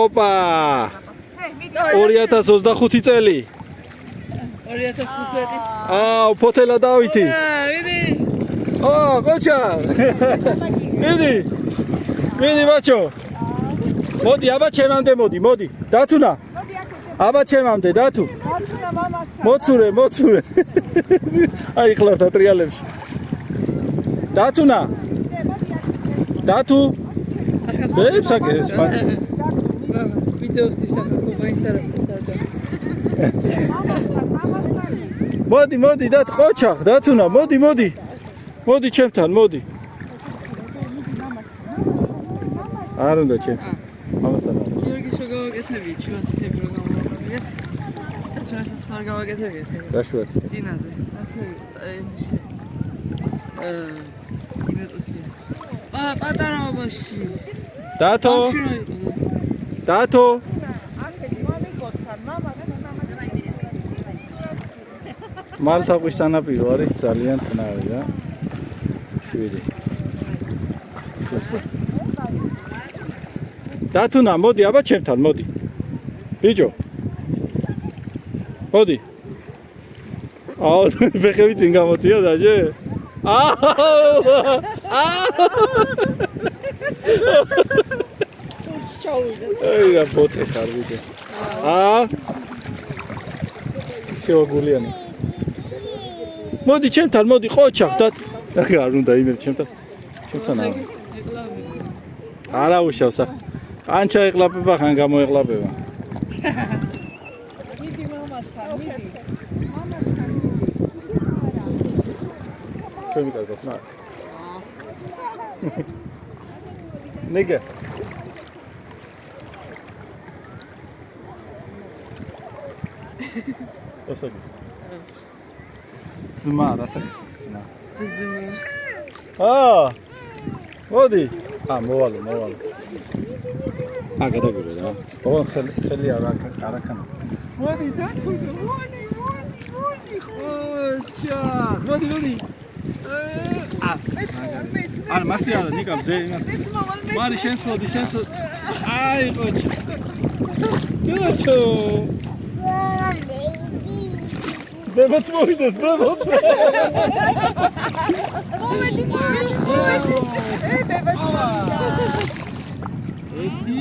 ოპა 2025 წელი 2025 ფოთელა დავითი ვიდი ყოჩა მიდი ბაჩო მოდი აბა ჩემამდე მოდი დათუნა აბა ჩემამდე დათუ მოცურე აი ხლარ თატრიალებში დათუნა დათუ ბებსაკეს ვიდეოს თისახობა ინცარა მოდი დათ ყოჩა დათუნა მოდი ჩემთან მოდი არ უნდა ჩემთან მამასთან გიორგი შეგავაკეთები ჩვენს პროგრამას და ჩვენსაც არ გავაკეთებიათ დაშვათ წინაზე წინატოსი პატარაობაში დათო მალსაყვის სანაპირო არის ძალიან წყნარი რა შვიდი დათუნა მოდი აბა ჩემთან მოდი ბიჭო მოდი ფეხები წინ გამოცია დაჟე აი რა ბოტე ხარ ვიდე შევაგულიანი მოდი ჩემთან მოდი ყოჩახ და არ უნდა იმერ ჩემთან არა უშავსა ანჩა ეყლაპება ხან გამოეყლაპება მიდი მამასთან ჩემი კარგად ნა ნიგა ასაკი ძმა რასაკეთებ ძმა მოდი მოვალო გადაგირო რა ხელი არაქანა მოდი დათუჩო მოდი ხოჩა მოდი არ მასი არა ნიკამ ზე იმას მარი შენს აი ყოჩი კიოჩო ბებოც მოვიდეს ბებოც მოდი ბებოც ეთი